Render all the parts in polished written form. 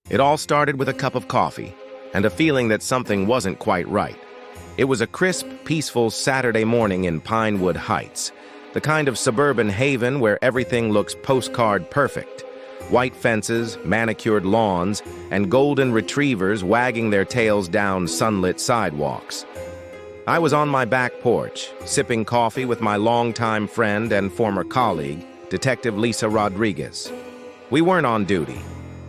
It all started with a cup of coffee and a feeling that something wasn't quite right. It was a crisp, peaceful Saturday morning in Pinewood Heights, the kind of suburban haven where everything looks postcard perfect. White fences, manicured lawns, and golden retrievers wagging their tails down sunlit sidewalks. I was on my back porch, sipping coffee with my longtime friend and former colleague, Detective Lisa Rodriguez. We weren't on duty,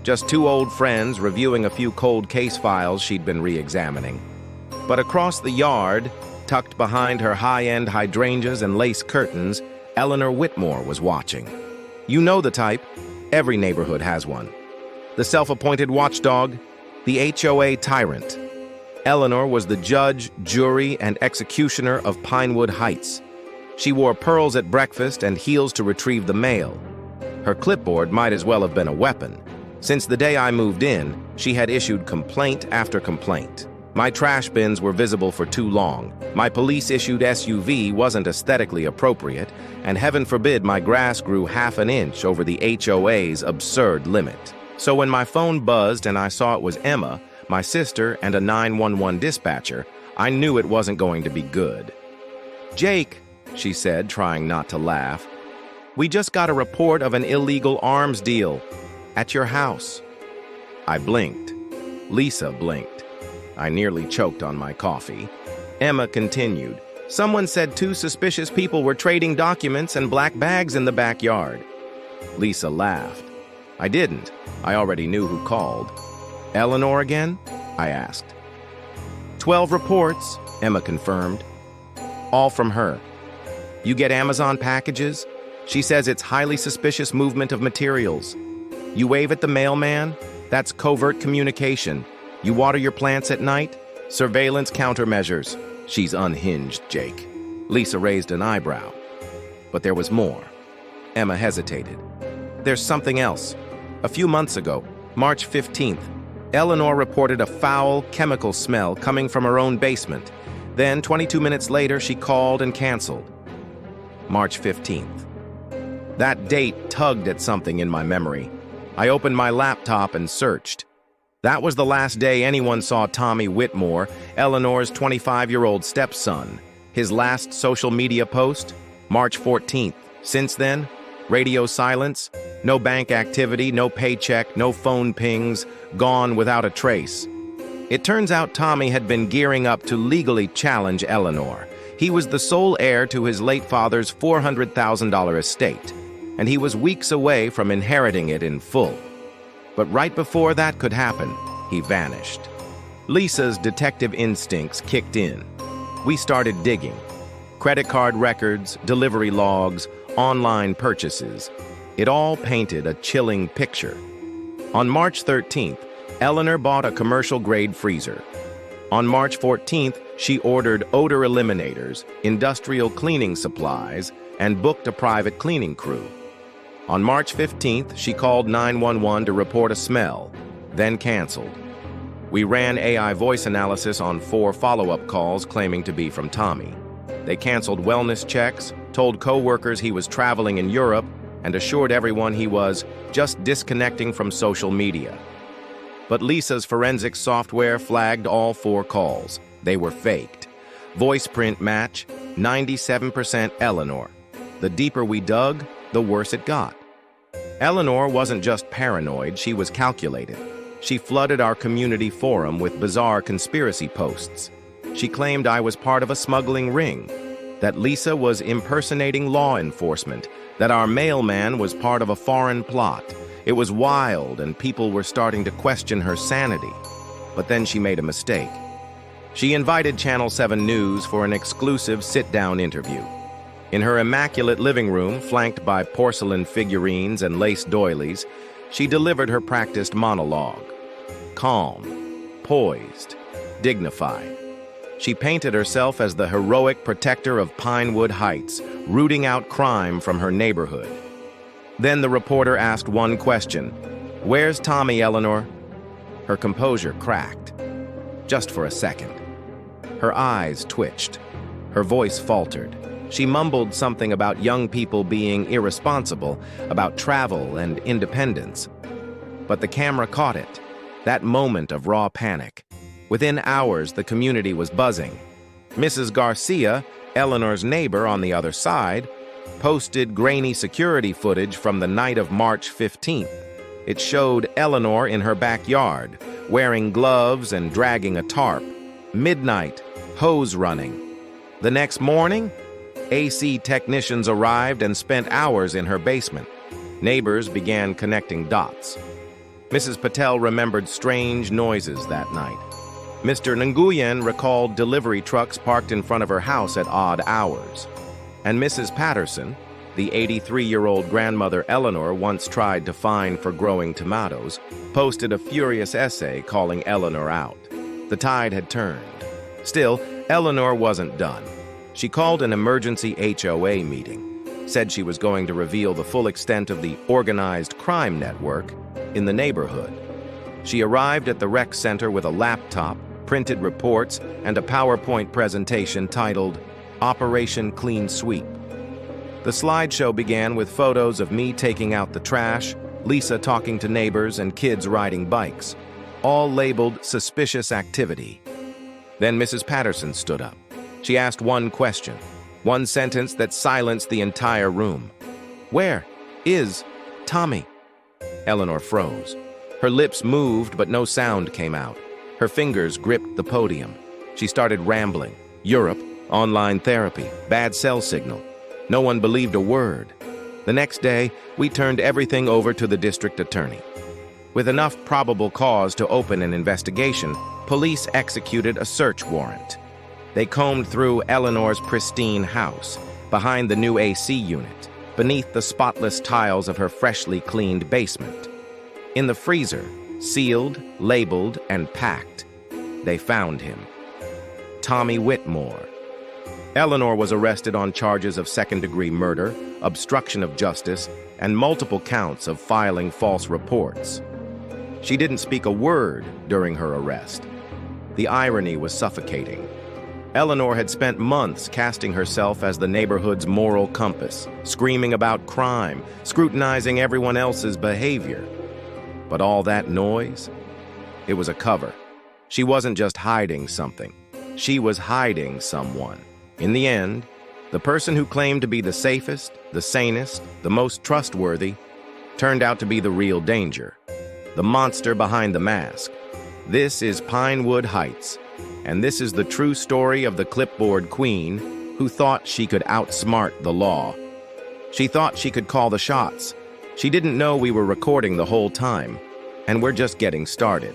just two old friends reviewing a few cold case files she'd been re-examining. But across the yard, tucked behind her high-end hydrangeas and lace curtains, Eleanor Whitmore was watching. You know the type. Every neighborhood has one. The self-appointed watchdog, the HOA tyrant. Eleanor was the judge, jury, and executioner of Pinewood Heights. She wore pearls at breakfast and heels to retrieve the mail. Her clipboard might as well have been a weapon. Since the day I moved in, she had issued complaint after complaint. My trash bins were visible for too long, my police-issued SUV wasn't aesthetically appropriate, and heaven forbid my grass grew half an inch over the HOA's absurd limit. So when my phone buzzed and I saw it was Emma, my sister, and a 911 dispatcher, I knew it wasn't going to be good. "Jake," she said, trying not to laugh, "we just got a report of an illegal arms deal at your house." I blinked. Lisa blinked. I nearly choked on my coffee. Emma continued. "Someone said two suspicious people were trading documents and black bags in the backyard." Lisa laughed. I didn't. I already knew who called. "Eleanor again?" I asked. 12 reports, Emma confirmed. All from her. "You get Amazon packages? She says it's highly suspicious movement of materials. You wave at the mailman? That's covert communication. You water your plants at night? Surveillance countermeasures." She's unhinged, Jake. Lisa raised an eyebrow. But there was more. Emma hesitated. "There's something else. A few months ago, March 15th, Eleanor reported a foul chemical smell coming from her own basement. Then, 22 minutes later, she called and canceled. March 15th. That date tugged at something in my memory. I opened my laptop and searched. That was the last day anyone saw Tommy Whitmore, Eleanor's 25-year-old stepson. His last social media post? March 14th. Since then, radio silence, no bank activity, no paycheck, no phone pings, gone without a trace. It turns out Tommy had been gearing up to legally challenge Eleanor. He was the sole heir to his late father's $400,000 estate, and he was weeks away from inheriting it in full. But right before that could happen, he vanished. Lisa's detective instincts kicked in. We started digging. Credit card records, delivery logs, online purchases. It all painted a chilling picture. On March 13th, Eleanor bought a commercial-grade freezer. On March 14th, she ordered odor eliminators, industrial cleaning supplies, and booked a private cleaning crew. On March 15th, she called 911 to report a smell, then canceled. We ran AI voice analysis on 4 follow-up calls claiming to be from Tommy. They canceled wellness checks, told co-workers he was traveling in Europe, and assured everyone he was just disconnecting from social media. But Lisa's forensic software flagged all 4 calls. They were faked. Voice print match, 97% Eleanor. The deeper we dug, the worse it got. Eleanor wasn't just paranoid, she was calculated. She flooded our community forum with bizarre conspiracy posts. She claimed I was part of a smuggling ring, that Lisa was impersonating law enforcement, that our mailman was part of a foreign plot. It was wild, and people were starting to question her sanity. But then she made a mistake. She invited Channel 7 News for an exclusive sit-down interview. In her immaculate living room, flanked by porcelain figurines and lace doilies, she delivered her practiced monologue. Calm, poised, dignified. She painted herself as the heroic protector of Pinewood Heights, rooting out crime from her neighborhood. Then the reporter asked one question. "Where's Tommy, Eleanor?" Her composure cracked. Just for a second. Her eyes twitched. Her voice faltered. She mumbled something about young people being irresponsible, about travel and independence. But the camera caught it. That moment of raw panic. Within hours, the community was buzzing. Mrs. Garcia, Eleanor's neighbor on the other side, posted grainy security footage from the night of March 15th. It showed Eleanor in her backyard, wearing gloves and dragging a tarp. Midnight, hose running. The next morning, AC technicians arrived and spent hours in her basement. Neighbors began connecting dots. Mrs. Patel remembered strange noises that night. Mr. Nguyen recalled delivery trucks parked in front of her house at odd hours. And Mrs. Patterson, the 83-year-old grandmother Eleanor once tried to fine for growing tomatoes, posted a furious essay calling Eleanor out. The tide had turned. Still, Eleanor wasn't done. She called an emergency HOA meeting, said she was going to reveal the full extent of the organized crime network in the neighborhood. She arrived at the rec center with a laptop, printed reports, and a PowerPoint presentation titled Operation Clean Sweep. The slideshow began with photos of me taking out the trash, Lisa talking to neighbors, and kids riding bikes, all labeled suspicious activity. Then Mrs. Patterson stood up. She asked one question, one sentence that silenced the entire room. "Where is Tommy?" Eleanor froze. Her lips moved, but no sound came out. Her fingers gripped the podium. She started rambling. Europe, online therapy, bad cell signal. No one believed a word. The next day, we turned everything over to the district attorney. With enough probable cause to open an investigation, police executed a search warrant. They combed through Eleanor's pristine house, behind the new AC unit, beneath the spotless tiles of her freshly cleaned basement. In the freezer, sealed, labeled, and packed, they found him. Tommy Whitmore. Eleanor was arrested on charges of second-degree murder, obstruction of justice, and multiple counts of filing false reports. She didn't speak a word during her arrest. The irony was suffocating. Eleanor had spent months casting herself as the neighborhood's moral compass, screaming about crime, scrutinizing everyone else's behavior. But all that noise? It was a cover. She wasn't just hiding something. She was hiding someone. In the end, the person who claimed to be the safest, the sanest, the most trustworthy, turned out to be the real danger. The monster behind the mask. This is Pinewood Heights, and this is the true story of the clipboard queen who thought she could outsmart the law. She thought she could call the shots. She didn't know we were recording the whole time, and we're just getting started.